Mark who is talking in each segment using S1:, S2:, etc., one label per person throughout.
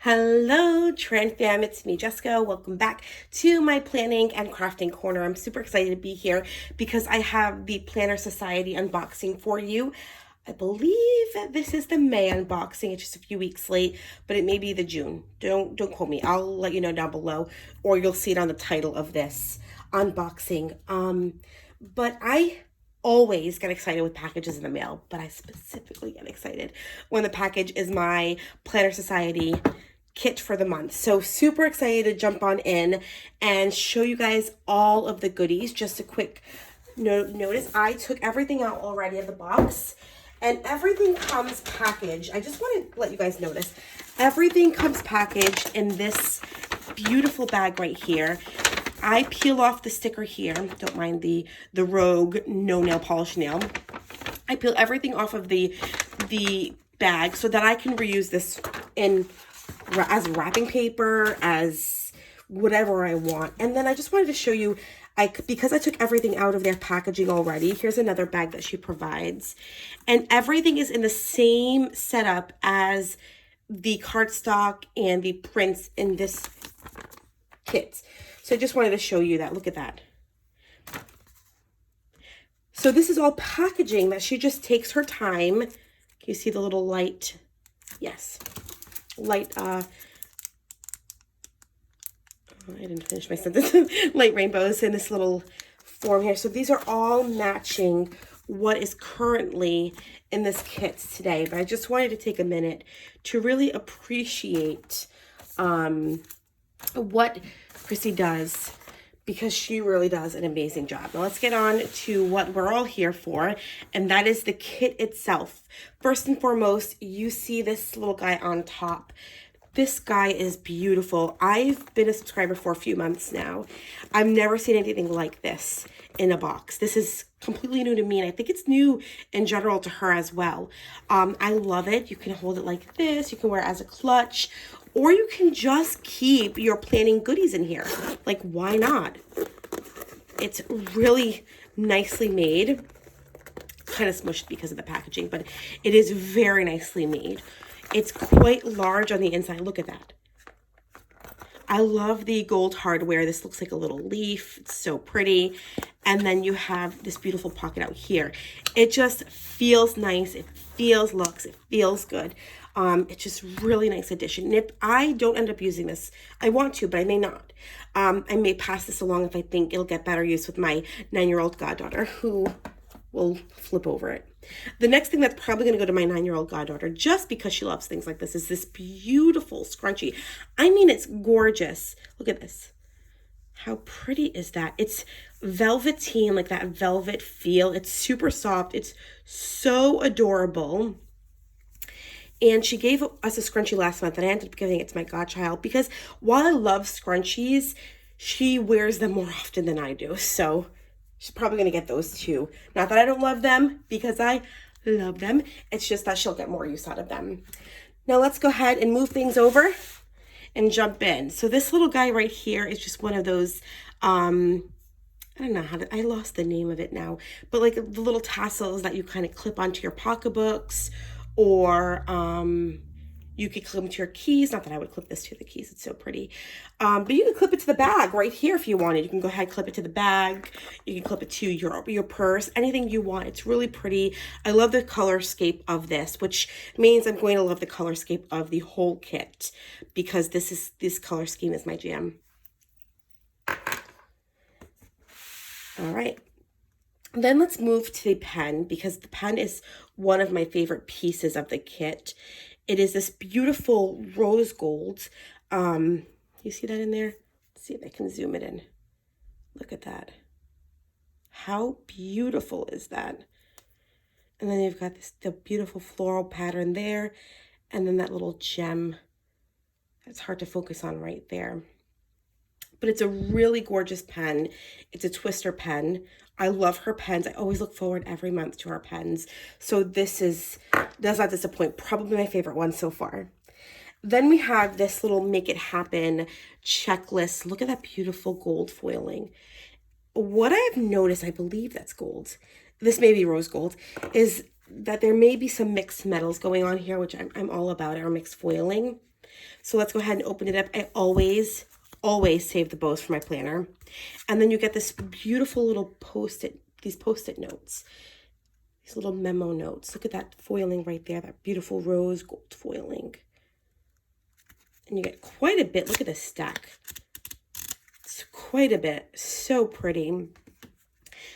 S1: Hello, Tran fam. It's me, Jessica. Welcome back to my planning and crafting corner. I'm super excited to be here because I have the Planner Society unboxing for you. I believe this is the May unboxing. It's just a few weeks late, but it may be the June. Don't quote me. I'll let you know down below, or you'll see it on the title of this unboxing. But I always get excited with packages in the mail, but I specifically get excited when the package is my Planner Society kit for the month. So super excited to jump on in and show you guys all of the goodies. Just a quick notice, I took everything out already of the box and everything comes packaged. I just want to let you guys notice, everything comes packaged in this beautiful bag right here. I peel off the sticker here. Don't mind the Rogue no nail polish nail. I peel everything off of the bag so that I can reuse this as wrapping paper, as whatever I want. And then I just wanted to show you, because I took everything out of their packaging already, here's another bag that she provides. And everything is in the same setup as the cardstock and the prints in this kit. So I just wanted to show you that. Look at that. So this is all packaging that she just takes her time. Can you see the little light? Yes. Light, I didn't finish my sentence. Light rainbows in this little form here. So these are all matching what is currently in this kit today. But I just wanted to take a minute to really appreciate what Chrissy does, because she really does an amazing job. Now let's get on to what we're all here for, and that is the kit itself. First and foremost, you see this little guy on top. This guy is beautiful. I've been a subscriber for a few months now. I've never seen anything like this in a box. This is completely new to me, and I think it's new in general to her as well. I love it. You can hold it like this. You can wear it as a clutch, or you can just keep your planning goodies in here. Like, why not? It's really nicely made. Kind of smushed because of the packaging, but it is very nicely made. It's quite large on the inside. Look at that. I love the gold hardware. This looks like a little leaf. It's so pretty. And then you have this beautiful pocket out here. It just feels nice. It feels luxe. It feels good. It's just really nice addition. And if I don't end up using this, I want to, but I may not. I may pass this along if I think it'll get better use with my 9-year-old goddaughter, who will flip over it. The next thing that's probably going to go to my 9-year-old goddaughter, just because she loves things like this, is this beautiful scrunchie. I mean, it's gorgeous. Look at this. How pretty is that? It's velveteen, like that velvet feel. It's super soft. It's so adorable. And she gave us a scrunchie last month, and I ended up giving it to my godchild because while I love scrunchies, she wears them more often than I do. So she's probably going to get those too. Not that I don't love them, because I love them. It's just that she'll get more use out of them. Now let's go ahead and move things over and jump in. So this little guy right here is just one of those, I don't know I lost the name of it now, but like the little tassels that you kind of clip onto your pocketbooks, or you could clip them to your keys. Not that I would clip this to the keys, it's so pretty. But you can clip it to the bag right here if you wanted. You can go ahead and clip it to the bag. You can clip it to your purse, anything you want. It's really pretty. I love the colorscape of this, which means I'm going to love the colorscape of the whole kit, because this color scheme is my jam. All right. Then let's move to the pen, because the pen is one of my favorite pieces of the kit. It is this beautiful rose gold. You see that in there? Let's see if I can zoom it in. Look at that. How beautiful is that? And then you've got the beautiful floral pattern there, and then that little gem. It's hard to focus on right there. But it's a really gorgeous pen. It's a twister pen. I love her pens. I always look forward every month to her pens. So this does not disappoint. Probably my favorite one so far. Then we have this little Make It Happen checklist. Look at that beautiful gold foiling. What I have noticed, I believe that's gold, this may be rose gold, is that there may be some mixed metals going on here, which I'm all about, or mixed foiling. So let's go ahead and open it up. I always save the bows for my planner. And then you get this beautiful little these post-it notes. These little memo notes. Look at that foiling right there, that beautiful rose gold foiling. And you get quite a bit. Look at this stack. It's quite a bit. So pretty.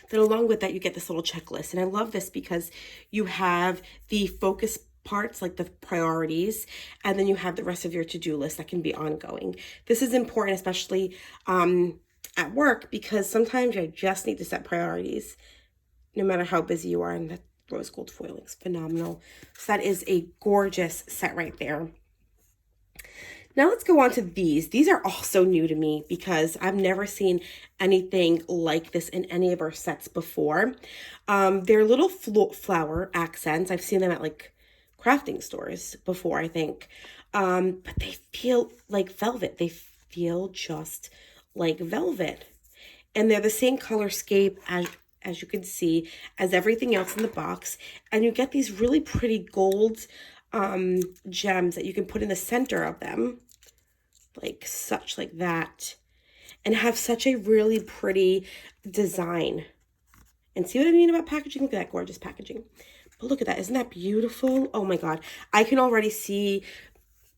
S1: Then along with that, you get this little checklist. And I love this because you have the focus parts, like the priorities, and then you have the rest of your to-do list that can be ongoing. This is important, especially at work, because sometimes you just need to set priorities no matter how busy you are. And that rose gold foiling is phenomenal. So that is a gorgeous set right there. Now let's go on to these. These are also new to me because I've never seen anything like this in any of our sets before. They're little flower accents. I've seen them at like crafting stores before, I think. But they feel like velvet. They feel just like velvet. And they're the same color scape as you can see as everything else in the box. And you get these really pretty gold gems that you can put in the center of them. Like that, and have such a really pretty design. And see what I mean about packaging? Look at that gorgeous packaging. But look at that, isn't that beautiful? Oh my God, I can already see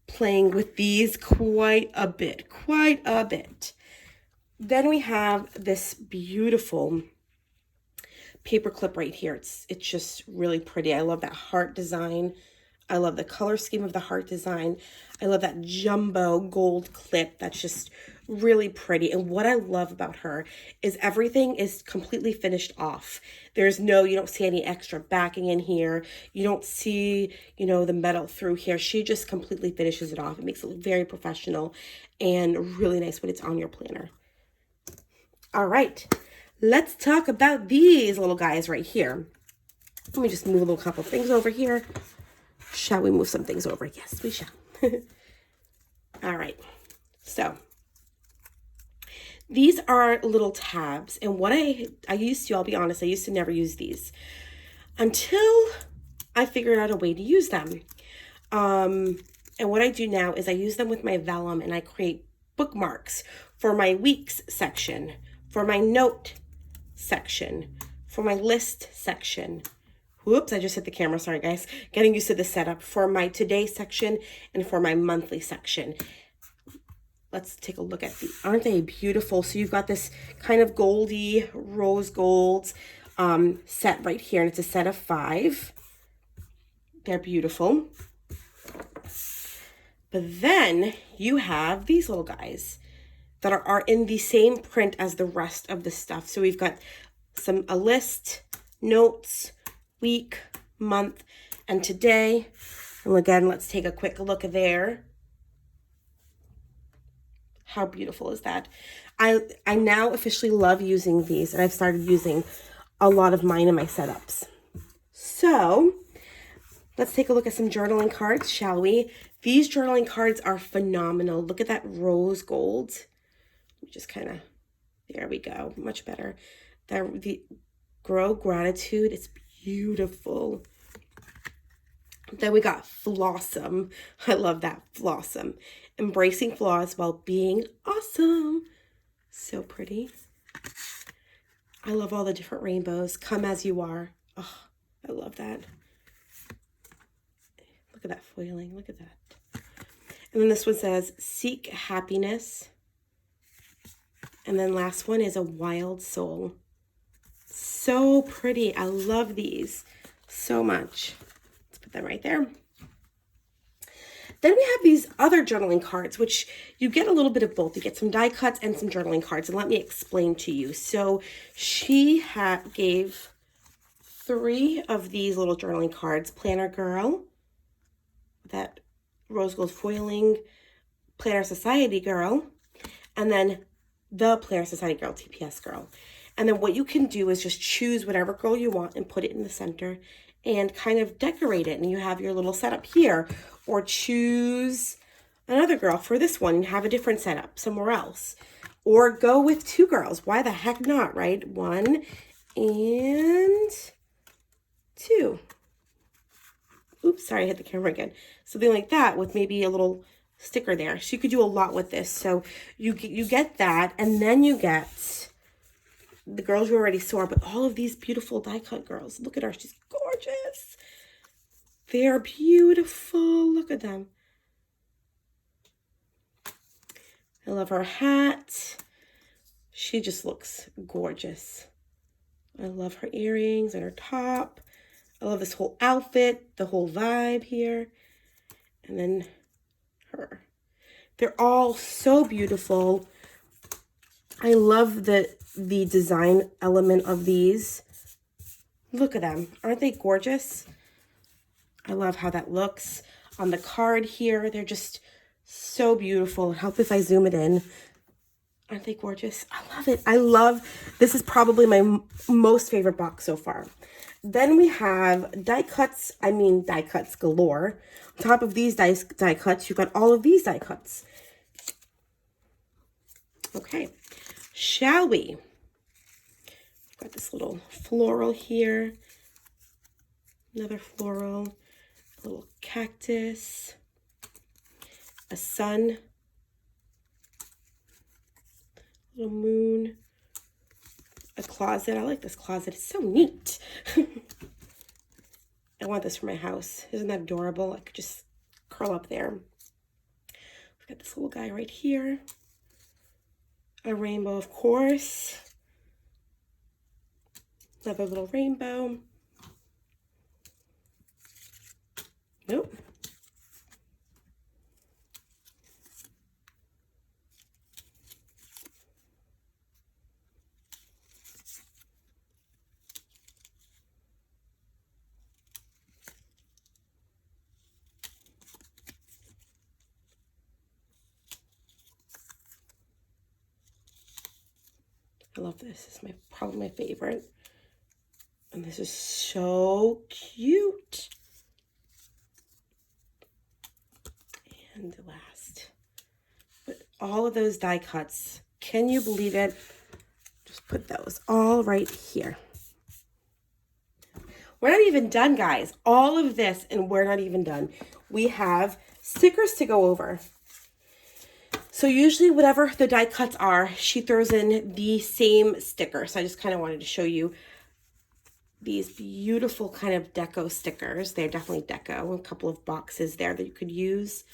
S1: playing with these quite a bit. Then we have this beautiful paper clip right here. It's just really pretty. I love that heart design. I love the color scheme of the heart design. I love that jumbo gold clip. That's just really pretty. And what I love about her is everything is completely finished off. You don't see any extra backing in here. You don't see, the metal through here. She just completely finishes it off. It makes it look very professional and really nice when it's on your planner. All right, let's talk about these little guys right here. Let me just move a little couple things over here. Shall we move some things over? Yes, we shall. All right. So these are little tabs. And what I'll be honest, I used to never use these until I figured out a way to use them. And what I do now is I use them with my vellum and I create bookmarks for my weeks section, for my note section, for my list section. Whoops, I just hit the camera. Sorry, guys. Getting used to the setup for my today section and for my monthly section. Let's take a look at these. Aren't they beautiful? So you've got this kind of goldy, rose gold set right here. And it's a set of 5. They're beautiful. But then you have these little guys that are in the same print as the rest of the stuff. So we've got a list, notes, week, month, and today. And again, let's take a quick look there. How beautiful is that? I now officially love using these, and I've started using a lot of mine in my setups. So let's take a look at some journaling cards, shall we? These journaling cards are phenomenal. Look at that rose gold. Just there we go, much better. The Grow Gratitude, it's beautiful. Then we got Flossom. I love that, Flossom. Embracing flaws while being awesome. So pretty. I love all the different rainbows. Come as you are. Oh, I love that. Look at that foiling. Look at that. And then this one says, seek happiness. And then last one is a wild soul. So pretty. I love these so much. Let's put them right there. Then we have these other journaling cards, which you get a little bit of both. You get some die cuts and some journaling cards. And let me explain to you. So she gave 3 of these little journaling cards. Planner Girl, that rose gold foiling, Planner Society Girl, and then the Planner Society Girl, TPS Girl. And then what you can do is just choose whatever girl you want and put it in the center and kind of decorate it. And you have your little setup here. Or choose another girl for this one and have a different setup somewhere else. Or go with 2 girls. Why the heck not, right? 1 and 2. Oops, sorry, I hit the camera again. Something like that with maybe a little sticker there. So you could do a lot with this. So you get that, and then you get the girls you already saw, but all of these beautiful die cut girls. Look at her. She's gorgeous. They're beautiful. Look at them. I love her hat. She just looks gorgeous. I love her earrings and her top. I love this whole outfit, the whole vibe here. And then her. They're all so beautiful. I love the design element of these. Look at them. Aren't they gorgeous? I love how that looks on the card here. They're just so beautiful. Help if I zoom it in. Aren't they gorgeous? I love it. I love, this is probably my most favorite box so far. Then we have die cuts galore. On top of these die cuts, you've got all of these die cuts. Okay, shall we? Got this little floral here. Another floral. A little cactus. A sun. Little moon. A closet. I like this closet. It's so neat. I want this for my house. Isn't that adorable? I could just curl up there. We've got this little guy right here. A rainbow, of course. Another little rainbow. Nope. I love this. This is probably my favorite. And this is so cute. And the last. But all of those die cuts, can you believe it? Just put those all right here. We're not even done, guys. All of this, and we're not even done. We have stickers to go over. So usually whatever the die cuts are, she throws in the same sticker. So I just kind of wanted to show you these beautiful kind of deco stickers. They're definitely deco. A couple of boxes there that you could use.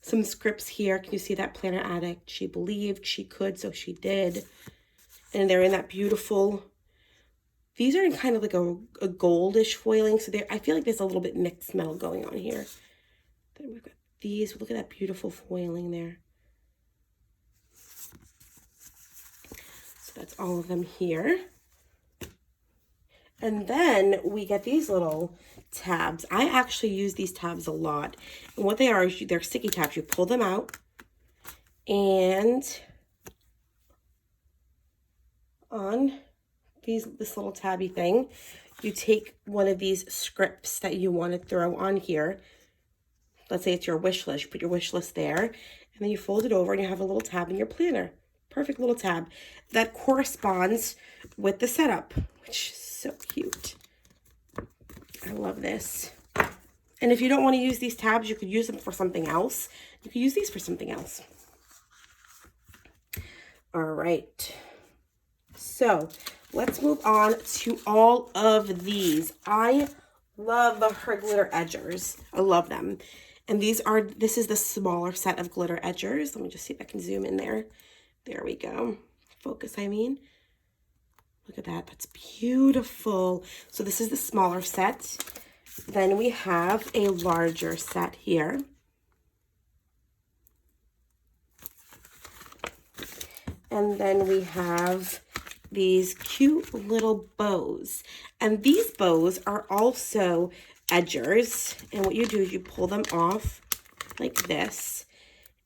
S1: Some scripts here. Can you see that? Planner Addict. She believed she could, so she did. And they're in that beautiful... These are in kind of like a goldish foiling. So I feel like there's a little bit mixed metal going on here. Then we've got these. Look at that beautiful foiling there. So that's all of them here. And then we get these little tabs. I actually use these tabs a lot. And what they are is they're sticky tabs. You pull them out and on this little tabby thing, you take one of these scripts that you want to throw on here. Let's say it's your wish list. You put your wish list there, and then you fold it over and you have a little tab in your planner. Perfect little tab that corresponds with the setup, which is so cute. I love this. And if you don't want to use these tabs, you could use them for something else. You could use these for something else. All right. So let's move on to all of these. I love her glitter edgers. I love them. And this is the smaller set of glitter edgers. Let me just see if I can zoom in there. There we go. Focus, I mean. Look at that. That's beautiful. So this is the smaller set. Then we have a larger set here. And then we have these cute little bows. And these bows are also edgers. And what you do is you pull them off like this.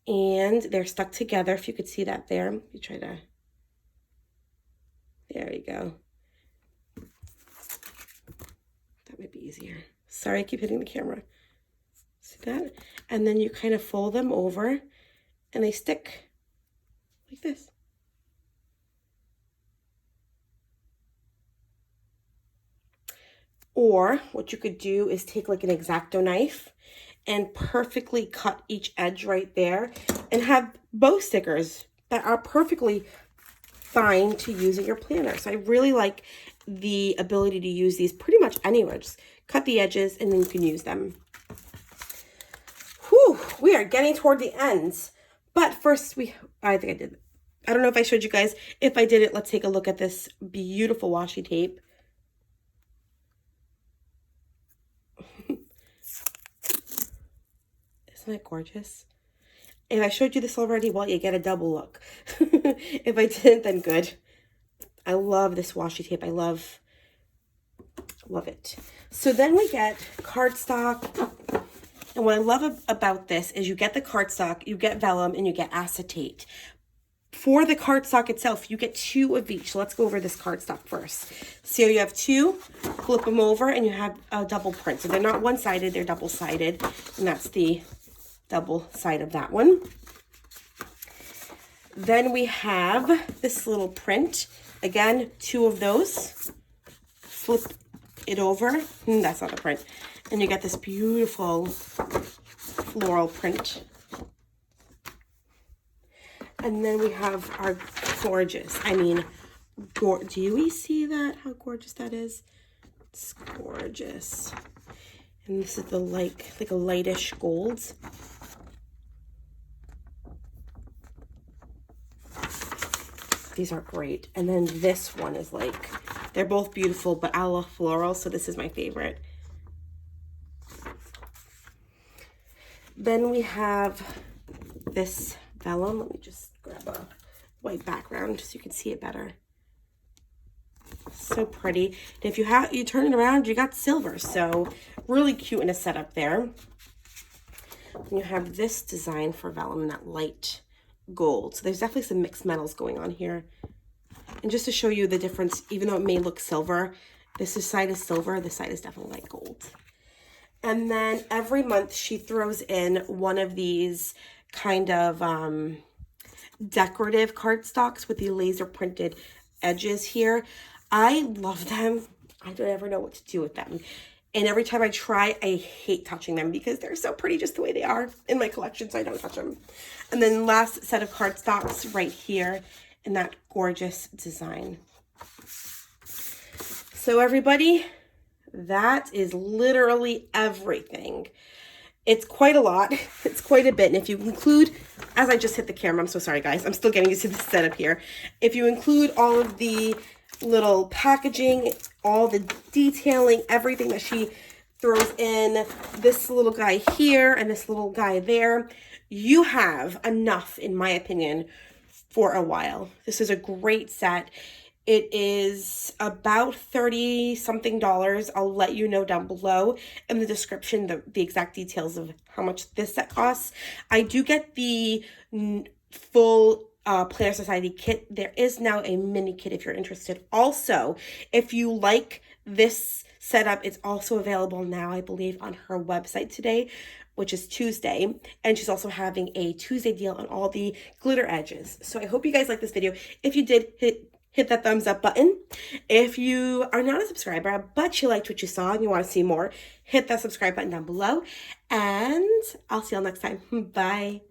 S1: And they're stuck together. If you could see that there. You try to... There you go. That might be easier. Sorry, I keep hitting the camera. See that? And then you kind of fold them over and they stick like this. Or what you could do is take like an X-Acto knife and perfectly cut each edge right there, and have bow stickers that are perfectly fine to use in your planner. So I really like the ability to use these pretty much anywhere. Just cut the edges and then you can use them. Whew, we are getting toward the ends. But first I think I did. I don't know if I showed you guys. If I did it, let's take a look at this beautiful washi tape. Isn't it gorgeous? If I showed you this already, well, you get a double look. If I didn't, then good. I love this washi tape. I love it. So then we get cardstock. And what I love about this is you get the cardstock, you get vellum, and you get acetate. For the cardstock itself, you get 2 of each. So let's go over this cardstock first. So you have 2, flip them over, and you have a double print. So they're not one-sided, they're double-sided. And that's the double side of that one. Then we have this little print. Again, 2 of those. Flip it over. That's not a print. And you get this beautiful floral print. And then we have our gorgeous, I mean, do we see that? How gorgeous that is? It's gorgeous. And this is the like a lightish gold. These are great. And then this one is like, they're both beautiful, but I love floral, so this is my favorite. Then we have this vellum. Let me just grab a white background so you can see it better. So pretty. And if you turn it around, you got silver. So really cute in a setup there. And you have this design for vellum in that light gold. So there's definitely some mixed metals going on here. And just to show you the difference, even though it may look silver, this side is silver, this side is definitely light gold. And then every month she throws in one of these kind of decorative cardstocks with the laser printed edges here. I love them. I don't ever know what to do with them. And every time I try, I hate touching them because they're so pretty just the way they are in my collection, so I don't touch them. And then last set of cardstocks right here in that gorgeous design. So everybody, that is literally everything. It's quite a lot. It's quite a bit. And if you include, as I just hit the camera, I'm so sorry guys, I'm still getting used to the setup here. If you include all of the little packaging, all the detailing, everything that she throws in, this little guy here and this little guy there, you have enough, in my opinion, for a while. This is a great set. It is about $30-something. I'll let you know down below in the description the exact details of how much this set costs. I do get the full Planner Society kit. There is now a mini kit if you're interested. Also, if you like this setup, it's also available now, I believe, on her website today, which is Tuesday. And she's also having a Tuesday deal on all the glitter edges. So I hope you guys like this video. If you did, hit that thumbs up button. If you are not a subscriber, but you liked what you saw and you want to see more, hit that subscribe button down below. And I'll see y'all next time. Bye.